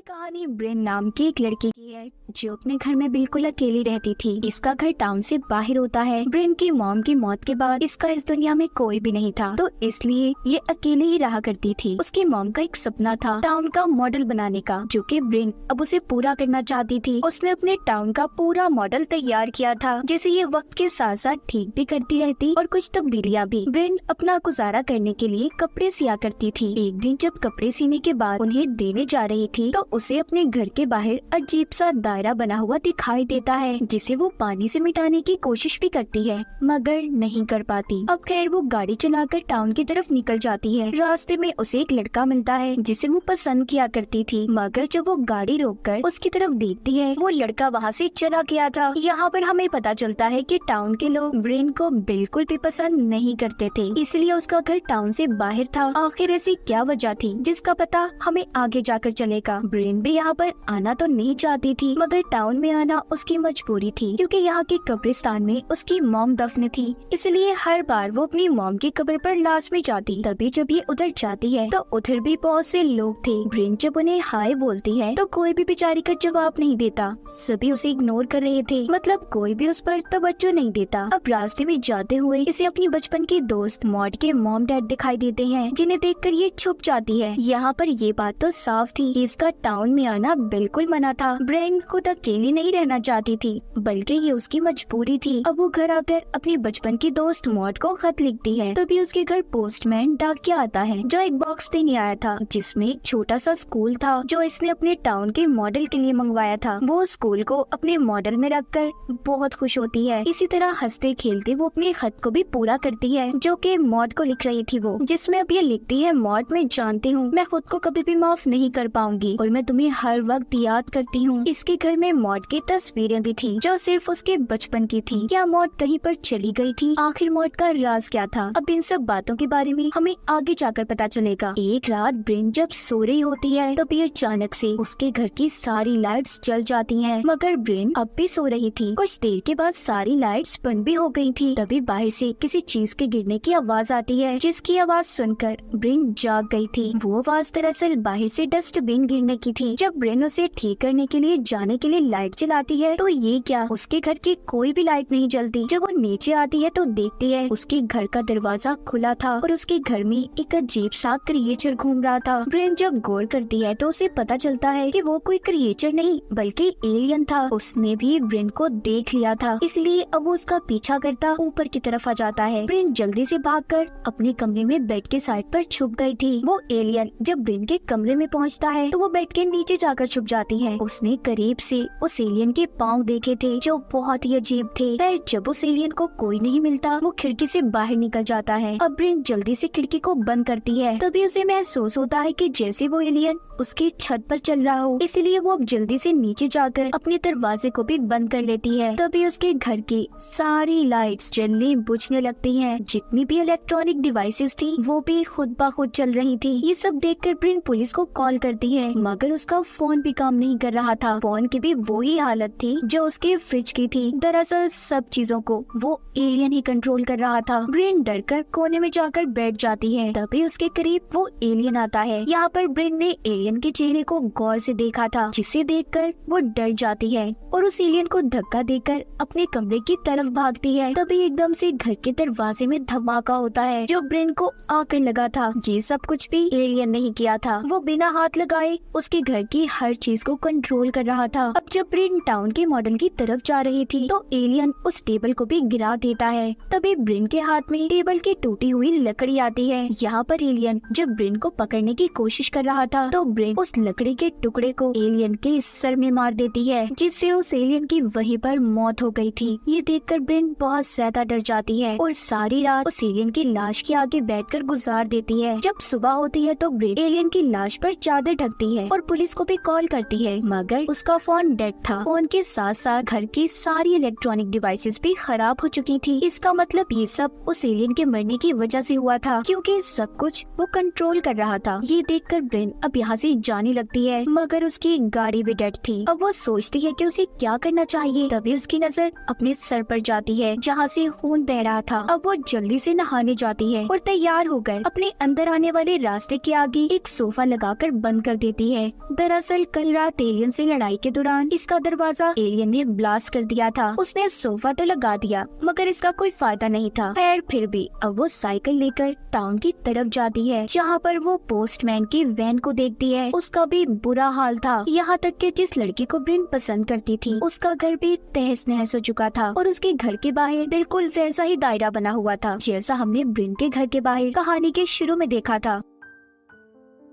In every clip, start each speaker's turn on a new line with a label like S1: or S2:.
S1: कहानी ब्रेन नाम की एक लड़की की है जो अपने घर में बिल्कुल अकेली रहती थी। इसका घर टाउन से बाहर होता है। ब्रेन की मॉम की मौत के बाद इसका इस दुनिया में कोई भी नहीं था, तो इसलिए ये अकेले ही रहा करती थी। उसकी मॉम का एक सपना था टाउन का मॉडल बनाने का, जो कि ब्रेन अब उसे पूरा करना चाहती थी। उसने अपने टाउन का पूरा मॉडल तैयार किया था, जिसे ये वक्त के साथ साथ ठीक भी करती रहती और कुछ तब्दीलियाँ भी। ब्रेन अपना गुजारा करने के लिए कपड़े सिया करती थी। एक दिन जब कपड़े सीने के बाद उन्हें देने जा रही थी तो उसे अपने घर के बाहर अजीब सा दायरा बना हुआ दिखाई देता है, जिसे वो पानी से मिटाने की कोशिश भी करती है मगर नहीं कर पाती। अब खैर वो गाड़ी चलाकर टाउन की तरफ निकल जाती है। रास्ते में उसे एक लड़का मिलता है जिसे वो पसंद किया करती थी, मगर जब वो गाड़ी रोककर उसकी तरफ देखती है वो लड़का वहाँ से चला गया था। यहाँ पर हमें पता चलता है कि टाउन के लोग ब्रेन को बिल्कुल भी पसंद नहीं करते थे, इसलिए उसका घर टाउन से बाहर था। आखिर ऐसी क्या वजह थी जिसका पता हमें आगे जाकर चलेगा। ब्रेन भी यहाँ पर आना तो नहीं चाहती थी, मगर टाउन में आना उसकी मजबूरी थी, क्योंकि यहाँ के कब्रिस्तान में उसकी मॉम दफन थी। इसलिए हर बार वो अपनी मॉम की कब्र पर लाजमी जाती। तभी जब ये उधर जाती है तो उधर भी बहुत से लोग थे। ब्रेन जब उन्हें हाय बोलती है तो कोई भी बेचारी का जवाब नहीं देता, सभी उसे इग्नोर कर रहे थे, मतलब कोई भी उस पर तवज्जो नहीं देता। अब रास्ते में जाते हुए इसे अपनी बचपन की दोस्त मॉड के मॉम डैड दिखाई देते हैं, जिन्हें देखकर ये छुप जाती है। यहाँ पर ये बात तो साफ थी कि इसका टाउन में आना बिल्कुल मना था। ब्रेन खुद अकेली नहीं रहना चाहती थी, बल्कि ये उसकी मजबूरी थी। अब वो घर आकर अपनी बचपन की दोस्त मॉड को खत लिखती है। तभी उसके घर पोस्टमैन डाकिया आता है, जो एक बॉक्स देने आया था जिसमें एक छोटा सा स्कूल था जो इसने अपने टाउन के मॉडल के लिए मंगवाया था। वो स्कूल को अपने मॉडल में रखकर बहुत खुश होती है। इसी तरह हंसते खेलते वो अपने खत को भी पूरा करती है, जो कि मॉड को लिख रही थी वो, जिसमें अब ये लिखती है, मॉड मैं जानती हूँ मैं खुद को कभी भी माफ नहीं कर पाऊंगी और मैं तुम्हें हर वक्त याद करती हूँ। इसके घर में मॉड की तस्वीरें भी थी जो सिर्फ उसके बचपन की थी। क्या मॉड कहीं पर चली गई थी? आखिर मॉड का राज क्या था? अब इन सब बातों के बारे में हमें आगे जाकर पता चलेगा। एक रात ब्रेन जब सो रही होती है तभी अचानक से उसके घर की सारी लाइट्स जल जाती हैं, मगर ब्रेन अब भी सो रही थी। कुछ देर के बाद सारी लाइट्स बंद भी हो गई थी। तभी बाहर से किसी चीज के गिरने की आवाज आती है, जिसकी आवाज सुनकर ब्रेन जाग गई थी। वो आवाज दरअसल बाहर से डस्टबिन गिरने की थी। जब ब्रेन उसे ठीक करने के लिए जाने के लिए लाइट जलाती है तो ये क्या, उसके घर की कोई भी लाइट नहीं जलती। जब वो नीचे आती है तो देखती है उसके घर का दरवाजा खुला था और उसके घर में एक अजीब सा क्रिएचर घूम रहा था। ब्रेन जब गौर करती है तो उसे पता चलता है कि वो कोई क्रिएचर नहीं बल्कि एलियन था। उसने भी ब्रेन को देख लिया था, इसलिए अब वो उसका पीछा करता ऊपर की तरफ आ जाता है। ब्रेन जल्दी से भागकर अपने कमरे में बेड के साइड पर छुप गई थी। वो एलियन जब ब्रेन के कमरे में पहुंचता है तो वो बेड के नीचे जाकर छुप जाती है। उसने करीब से उस एलियन के पाँव देखे थे जो बहुत ही अजीब थे। फिर जब उस एलियन को कोई नहीं मिलता वो खिड़की से बाहर निकल जाता है। अब ब्रेन जल्दी से खिड़की को बंद करती है। तभी उसे महसूस होता है कि जैसे वो एलियन उसकी छत पर चल रहा हो, इसलिए वो अब जल्दी से नीचे जाकर अपने दरवाजे को भी बंद कर लेती है। तभी उसके घर की सारी लाइट्स जलने बुझने लगती हैं। जितनी भी इलेक्ट्रॉनिक डिवाइसेस थी वो भी खुद ब खुद चल रही थी। ये सब देखकर ब्रेन पुलिस को कॉल करती है, मगर उसका फोन भी काम नहीं कर रहा था। फोन की भी वही हालत थी जो उसके फ्रिज की थी। दरअसल सब चीजों को वो एलियन ही कंट्रोल कर रहा था। ब्रेन डरकर कोने में जाकर बैठ जाती है। तभी उसके करीब वो एलियन आता है। यहाँ पर ब्रेन ने एलियन के चेहरे को गौर से देखा था, जिसे देखकर वो डर जाती है और उस एलियन को धक्का देकर अपने कमरे की तरफ भागती है। तभी एकदम से घर के दरवाजे में धमाका होता है जो ब्रेन को आकर लगा था। ये सब कुछ भी एलियन नहीं किया था, वो बिना हाथ लगाए उसके घर की हर चीज को कंट्रोल कर रहा था। अब जब ब्रेन टाउन के मॉडल की तरफ जा रही थी तो एलियन उस टेबल को भी गिरा देता है। तभी ब्रेन के हाथ में टेबल की टूटी हुई लकड़ी आती है। यहाँ पर एलियन जब ब्रेन को पकड़ने की कोशिश कर रहा था तो ब्रेन उस लकड़ी के टुकड़े को एलियन के सर में मार देती है, जिससे उस एलियन की वहीं पर मौत हो गई थी। ये देखकर ब्रेन बहुत ज्यादा डर जाती है और सारी रात उस एलियन की लाश के आगे बैठकर गुजार देती है। जब सुबह होती है तो ब्रेन एलियन की लाश पर चादर ढकती है और पुलिस को भी कॉल करती है, मगर उसका फोन डेड था। फोन के साथ साथ घर की सारी इलेक्ट्रॉनिक डिवाइसेस भी खराब हो चुकी थी। इसका मतलब ये सब उस एलियन के मरने की वजह से हुआ था, क्योंकि सब कुछ वो कंट्रोल कर रहा था। ये देखकर ब्रेन अब यहाँ से जाने लगती है, मगर उसकी गाड़ी भी डेड थी। अब वो सोचती है कि उसे क्या करना चाहिए। तभी उसकी नजर अपने सर पर जाती है जहाँ से खून बह रहा था। अब वो जल्दी से नहाने जाती है और तैयार होकर अपने अंदर आने वाले रास्ते के आगे एक सोफा लगाकर बंद कर देती है। दरअसल कल रात एलियन से लड़ाई के दौरान इसका दरवाजा एलियन ने ब्लास्ट कर दिया था। उसने सोफा तो लगा दिया मगर इसका कोई फायदा नहीं था। खैर फिर भी अब वो साइकिल लेकर टाउन की तरफ जाती है, जहाँ पर वो पोस्टमैन की वैन को देखती है। उसका भी बुरा हाल था, यहाँ तक कि जिस लड़की को ब्रिन पसंद करती थी उसका घर भी तहस नहस हो चुका था और उसके घर के बाहर बिल्कुल वैसा ही दायरा बना हुआ था जैसा हमने ब्रिन के घर के बाहर कहानी के शुरू में देखा था।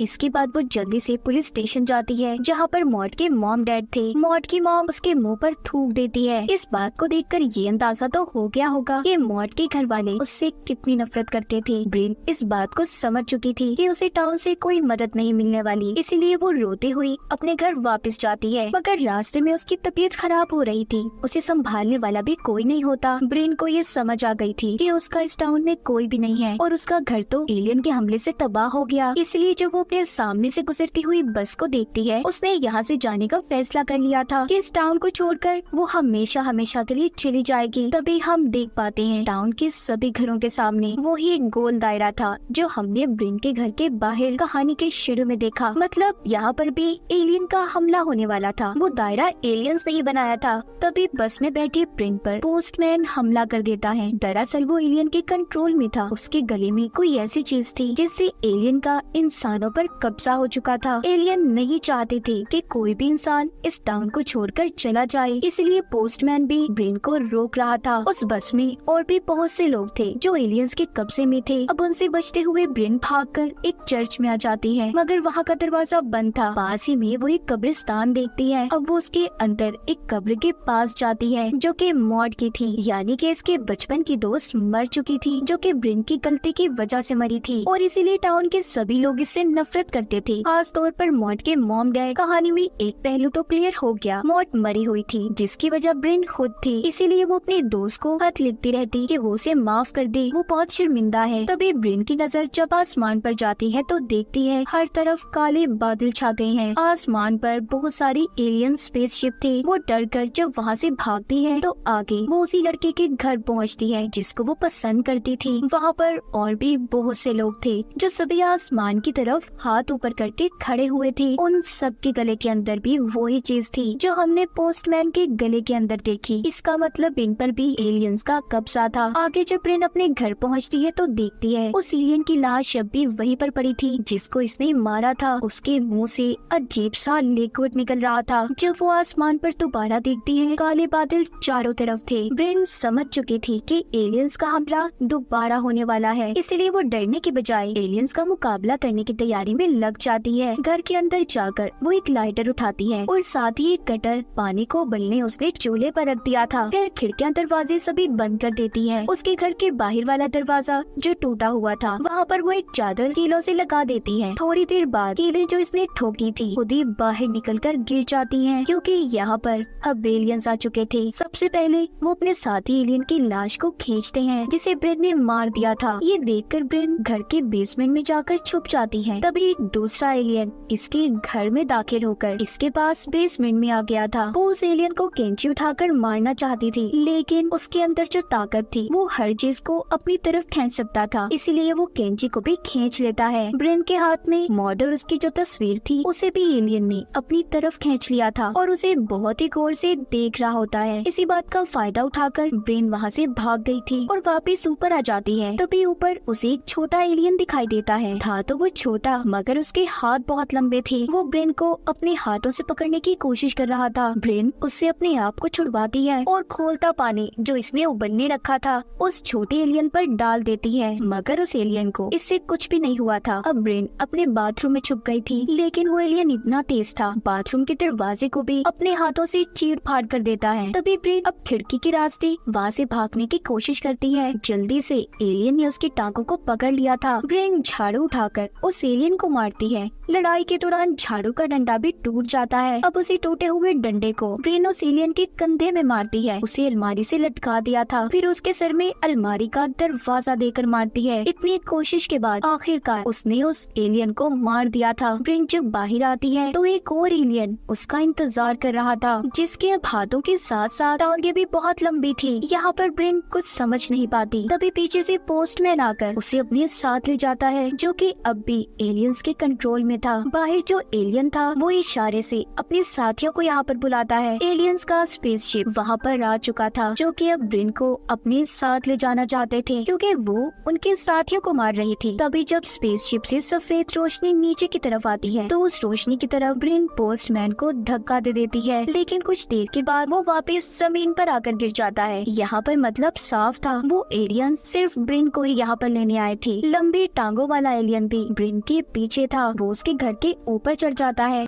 S1: इसके बाद वो जल्दी से पुलिस स्टेशन जाती है, जहाँ पर मॉड के मॉम डैड थे। मॉड की मॉम उसके मुंह पर थूक देती है। इस बात को देखकर ये अंदाजा तो हो गया होगा कि मॉड के घर वाले उससे कितनी नफरत करते थे। ब्रिन इस बात को समझ चुकी थी कि उसे टाउन से कोई मदद नहीं मिलने वाली, इसीलिए वो रोते हुई अपने घर वापस जाती है। मगर रास्ते में उसकी तबीयत खराब हो रही थी, उसे संभालने वाला भी कोई नहीं होता। ब्रिन को ये समझ आ गई थी कि उसका इस टाउन में कोई भी नहीं है और उसका घर तो एलियन के हमले से तबाह हो गया। इसलिए जब वो अपने सामने से गुजरती हुई बस को देखती है, उसने यहाँ से जाने का फैसला कर लिया था कि इस टाउन को छोड़कर वो हमेशा हमेशा के लिए चली जाएगी। तभी हम देख पाते हैं टाउन के सभी घरों के सामने वो ही एक गोल दायरा था जो हमने ब्रिन के घर के बाहर कहानी के शुरू में देखा। मतलब यहाँ पर भी एलियन का हमला होने वाला था। वो दायरा एलियंस ने ही बनाया था। तभी बस में बैठे ब्रिन पर पोस्टमैन हमला कर देता है। दरअसल वो एलियन के कंट्रोल में था। उसके गले में कोई ऐसी चीज थी जिससे एलियन का इंसानों पर कब्जा हो चुका था। एलियन नहीं चाहते थे कि कोई भी इंसान इस टाउन को छोड़कर चला जाए, इसलिए पोस्टमैन भी ब्रिन को रोक रहा था। उस बस में और भी बहुत से लोग थे जो एलियंस के कब्जे में थे। अब उनसे बचते हुए ब्रिन भागकर एक चर्च में आ जाती है, मगर वहाँ का दरवाजा बंद था। पास ही में वो एक कब्रिस्तान देखती है। अब वो उसके अंदर एक कब्र के पास जाती है जो कि मॉड की थी, यानी कि इसके बचपन की दोस्त मर चुकी थी, जो कि ब्रिन की गलती की वजह से मरी थी और इसीलिए टाउन के सभी लोग इससे नफरत करते थे, खास तौर पर मॉड के मॉम डैड। कहानी में एक पहलू तो क्लियर हो गया, मॉड मरी हुई थी जिसकी वजह ब्रिन खुद थी, इसीलिए वो अपने दोस्त को खत लिखती रहती कि वो उसे माफ कर दे, वो बहुत शर्मिंदा है। तभी ब्रिन की नजर जब आसमान पर जाती है तो देखती है हर तरफ काले बादल छा गए हैं। आसमान पर बहुत सारी एलियन स्पेसशिप थे। वो डर कर जब वहाँ से भागती है तो आगे वो उसी लड़के के घर पहुँचती है जिसको वो पसंद करती थी। वहाँ पर और भी बहुत से लोग थे जो सभी आसमान की तरफ हाथ ऊपर करके खड़े हुए थे। उन सब के गले के अंदर भी वही चीज थी जो हमने पोस्टमैन के गले के अंदर देखी। इसका मतलब इन पर भी एलियंस का कब्जा था। आगे जब ब्रिन अपने घर पहुंचती है तो देखती है उस एलियन की लाश अब भी वहीं पर पड़ी थी जिसको इसने मारा था। उसके मुंह से अजीब सा लिक्विड निकल रहा था। जब वो आसमान पर दोबारा देखती है, काले बादल चारों तरफ थे। ब्रिन समझ चुकी थी कि एलियंस का हमला दोबारा होने वाला है, इसलिए वो डरने के बजाय एलियंस का मुकाबला करने की तैयारी में लग जाती है। घर के अंदर जाकर वो एक लाइटर उठाती है और साथ ही एक कटर पानी को उबलने उसने चूल्हे पर रख दिया था। फिर खिड़कियां दरवाजे सभी बंद कर देती है। उसके घर के बाहर वाला दरवाजा जो टूटा हुआ था वहाँ पर वो एक चादर कीलों से लगा देती है। थोड़ी देर बाद कीलें जो इसने ठोकी थी खुद ही बाहर निकलकर गिर जाती हैं, क्योंकि यहाँ पर अब एलियंस आ चुके थे। सबसे पहले वो अपने साथी एलियन की लाश को खींचते हैं जिसे ब्रिन ने मार दिया था। ये देखकर ब्रिन घर के बेसमेंट में जाकर छुप जाती है। तभी एक दूसरा एलियन इसके घर में दाखिल होकर इसके पास बेसमेंट में आ गया था। वो उस एलियन को कैंची उठाकर मारना चाहती थी, लेकिन उसके अंदर जो ताकत थी वो हर चीज को अपनी तरफ खींच सकता था, इसीलिए वो कैंची को भी खींच लेता है। ब्रिन के हाथ में मॉड और उसकी जो तस्वीर थी उसे भी एलियन ने अपनी तरफ खींच लिया था और उसे बहुत ही गौर से देख रहा होता है। इसी बात का फायदा उठाकर ब्रिन वहाँ से भाग गई थी और वापिस ऊपर आ जाती है। तभी ऊपर उसे एक छोटा एलियन दिखाई देता है। था तो वो छोटा मगर उसके हाथ बहुत लंबे थे। वो ब्रिन को अपने हाथों से पकड़ने की कोशिश कर रहा था। ब्रिन उससे अपने आप को छुड़वाती है और खोलता पानी जो इसने उबलने रखा था उस छोटे एलियन पर डाल देती है, मगर उस एलियन को इससे कुछ भी नहीं हुआ था। अब ब्रिन अपने बाथरूम में छुप गई थी, लेकिन वो एलियन इतना तेज था बाथरूम के दरवाजे को भी अपने हाथों से चीर फाड़ कर देता है। तभी ब्रिन अब खिड़की के रास्ते वहाँ से भागने की कोशिश करती है। जल्दी से एलियन ने उसकी टांगों को पकड़ लिया था। ब्रिन झाड़ू उठाकर उस एलियन को मारती है। लड़ाई के दौरान झाड़ू का डंडा भी टूट जाता है। अब उसी टूटे हुए डंडे को ब्रिन उस एलियन के कंधे में मारती है। उसे अलमारी से लटका दिया था, फिर उसके सर में अलमारी का दरवाजा देकर मारती है। इतनी कोशिश के बाद आखिरकार उसने उस एलियन को मार दिया था। ब्रिन जब बाहर आती है तो एक और एलियन उसका इंतजार कर रहा था, जिसके अब हाथों के साथ साथ टांगे भी बहुत लंबी थी। यहाँ पर ब्रिन कुछ समझ नहीं पाती। तभी पीछे से पोस्टमैन आकर उसे अपने साथ ले जाता है, जो कि अब भी एलियन एलियंस के कंट्रोल में था। बाहर जो एलियन था वो इशारे से अपने साथियों को यहाँ पर बुलाता है। एलियंस का स्पेसशिप वहाँ पर आ चुका था, जो कि अब ब्रिन को अपने साथ ले जाना चाहते थे क्योंकि वो उनके साथियों को मार रही थी। तभी जब स्पेसशिप से सफेद रोशनी नीचे की तरफ आती है तो उस रोशनी की तरफ ब्रिन पोस्टमैन को धक्का दे देती है, लेकिन कुछ देर के बाद वो वापस जमीन पर आकर गिर जाता है। यहाँ पर मतलब साफ था, वो एलियन सिर्फ ब्रिन को ही यहाँ पर लेने आए थे। लंबी टांगों वाला एलियन भी ब्रिन के पीछे था, वो उसके घर के ऊपर चढ़ जाता है।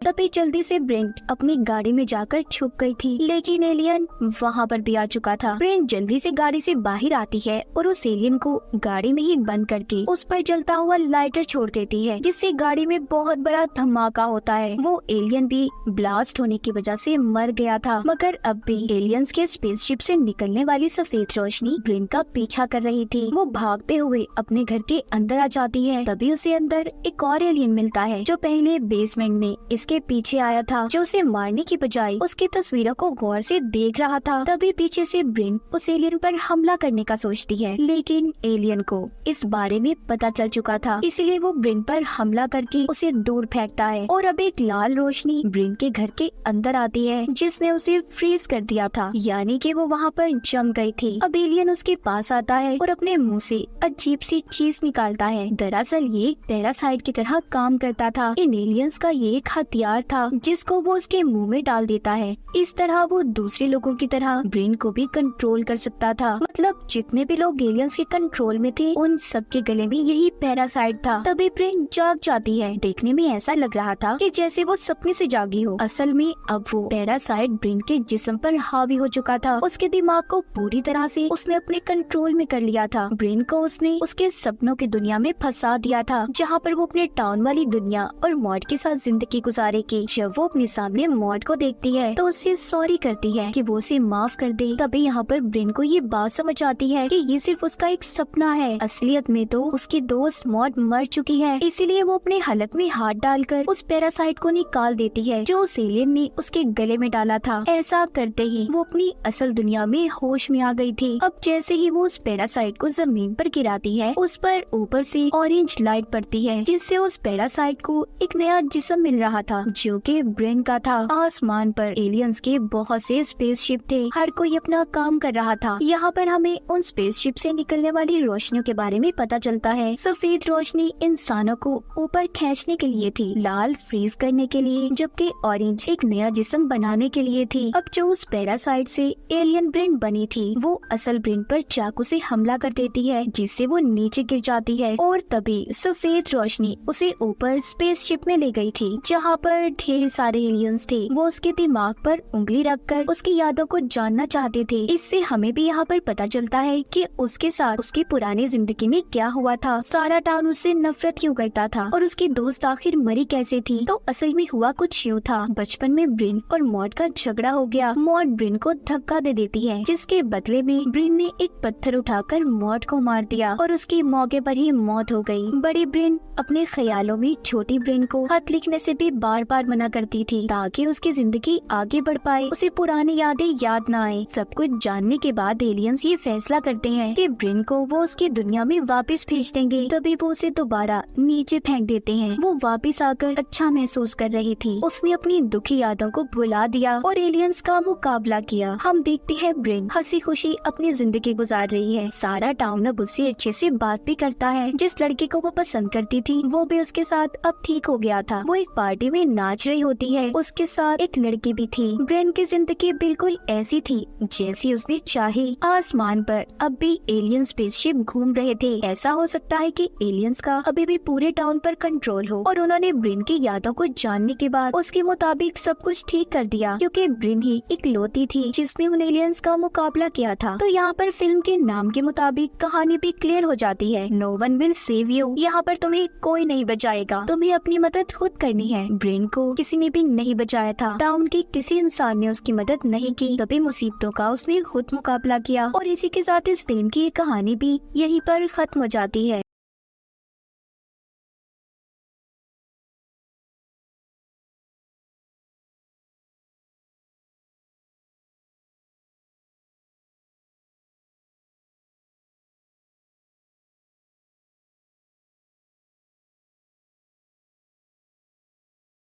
S1: तभी जल्दी से ब्रिन अपनी गाड़ी में जाकर छुप गई थी, लेकिन एलियन वहाँ पर भी आ चुका था। ब्रिन जल्दी से गाड़ी से बाहर आती है और उस एलियन को गाड़ी में ही बंद करके उस पर जलता हुआ लाइटर छोड़ देती है, जिससे गाड़ी में बहुत बड़ा धमाका होता है। वो एलियन भी ब्लास्ट होने की वजह से मर गया था, मगर अब भी एलियंस के स्पेसशिप से निकलने वाली सफेद रोशनी ब्रिन का पीछा कर रही थी। वो भागते हुए अपने घर के अंदर आ जाती है। तभी उसे अंदर एक और एलियन मिलता है जो पहले बेसमेंट में के पीछे आया था, जो उसे मारने की बजाय उसकी तस्वीरों को गौर से देख रहा था। तभी पीछे से ब्रिन उस एलियन पर हमला करने का सोचती है, लेकिन एलियन को इस बारे में पता चल चुका था, इसलिए वो ब्रिन पर हमला करके उसे दूर फेंकता है। और अब एक लाल रोशनी ब्रिन के घर के अंदर आती है, जिसने उसे फ्रीज कर दिया था, यानी कि वो वहाँ पर जम गई थी। अब एलियन उसके पास आता है और अपने मुंह से अजीब सी चीज निकालता है। दरअसल ये पैरासाइट की तरह काम करता था। इन एलियंस का ये एक हथियार था जिसको वो उसके मुंह में डाल देता है। इस तरह वो दूसरे लोगों की तरह ब्रेन को भी कंट्रोल कर सकता था। मतलब जितने भी लोग एलियंस के कंट्रोल में थे उन सबके गले में यही पैरासाइट था। तभी ब्रेन जाग जाती है। देखने में ऐसा लग रहा था कि जैसे वो सपने से जागी हो। असल में अब वो पैरासाइट ब्रेन के जिस्म पर हावी हो चुका था। उसके दिमाग को पूरी तरह से उसने अपने कंट्रोल में कर लिया था। ब्रेन को उसने उसके सपनों की दुनिया में फंसा दिया था, जहाँ पर वो अपने टाउन वाली दुनिया और मॉड के साथ जिंदगी गुजारेगी। जब वो अपने सामने मॉड को देखती है तो उससे सॉरी करती है कि वो उसे माफ कर दे। तभी यहाँ पर ब्रेन को ये बात समझ आती है कि ये सिर्फ उसका एक सपना है। असलियत में तो उसकी दोस्त मॉड मर चुकी है। इसीलिए वो अपने हलक में हाथ डालकर उस पैरासाइट को निकाल देती है जो उस एलियन ने उसके गले में डाला था। ऐसा करते ही वो अपनी असल दुनिया में होश में आ गई थी। अब जैसे ही वो उस पैरासाइट को जमीन पर गिराती है, उस पर ऊपर से ऑरेंज लाइट पड़ती है, जिससे उस पैरासाइट को एक नया जिस्म मिल रहा था जो कि ब्रेन का था। आसमान पर एलियंस के बहुत से स्पेसशिप थे, हर कोई अपना काम कर रहा था। यहाँ पर हमें उन स्पेसशिप से निकलने वाली रोशनियों के बारे में पता चलता है। सफेद रोशनी इंसानों को ऊपर खींचने के लिए थी, लाल फ्रीज करने के लिए, जबकि ऑरेंज एक नया जिस्म बनाने के लिए थी। अब जो उस पैरासाइट से एलियन ब्रेन बनी थी वो असल ब्रेन पर चाकू से हमला कर देती है, जिससे वो नीचे गिर जाती है। और तभी सफेद रोशनी उसे ऊपर स्पेसशिप में ले गई थी, जहाँ पर ढेर सारे एलियंस थे। वो उसके दिमाग पर उंगली रखकर उसकी यादों को जानना चाहते थे। इससे हमें भी यहाँ पर पता चलता है कि उसके साथ उसकी पुरानी जिंदगी में क्या हुआ था, सारा टाउन उससे नफरत क्यों करता था और उसकी दोस्त आखिर मरी कैसे थी। तो असल में हुआ कुछ यूँ था, बचपन में ब्रेन और मॉड का झगड़ा हो गया। मॉड ब्रेन को धक्का दे देती है, जिसके बदले में ब्रेन ने एक पत्थर उठाकर मॉड को मार दिया और उसकी मौके पर ही मौत हो गई। बड़ी ब्रेन अपने ख्यालों में छोटी ब्रेन को खत लिखने से भी बार बार मना करती थी, ताकि उसकी जिंदगी आगे बढ़ पाए, उसे पुरानी यादें याद न आए। सब कुछ जानने के बाद एलियंस ये फैसला करते हैं कि ब्रेन को वो उसकी दुनिया में वापस भेज देंगे। तभी वो उसे दोबारा नीचे फेंक देते हैं। वो वापस आकर अच्छा महसूस कर रही थी, उसने अपनी दुखी यादों को भुला दिया और एलियंस का मुकाबला किया। हम देखते हैं ब्रेन हंसी खुशी अपनी जिंदगी गुजार रही है। सारा टाउन अब उससे अच्छे से बात भी करता है। जिस लड़के को वो पसंद करती थी वो भी उसके साथ अब ठीक हो गया था। वो एक पार्टी में नाच रही होती है, उसके साथ एक लड़की भी थी। ब्रेन की जिंदगी बिल्कुल ऐसी थी जैसी उसने चाही। आसमान पर अब भी एलियन स्पेसशिप घूम रहे थे। ऐसा हो सकता है कि एलियंस का अभी भी पूरे टाउन पर कंट्रोल हो और उन्होंने ब्रेन की यादों को जानने के बाद उसके मुताबिक सब कुछ ठीक कर दिया, क्योंकि ब्रेन ही इकलौती थी जिसने उन एलियंस का मुकाबला किया था। तो यहाँ पर फिल्म के नाम के मुताबिक कहानी भी क्लियर हो जाती है। No one will save you. यहाँ पर तुम्हें कोई नहीं बचाएगा, तुम्हें अपनी मदद खुद करनी है। ब्रेन को किसी ने भी नहीं बचाया था, टाउन के किसी इंसान ने उसकी मदद नहीं की। तभी मुसीबतों का उसने खुद मुकाबला किया। और इसी के साथ इस फिल्म की कहानी भी यहीं पर खत्म हो जाती है।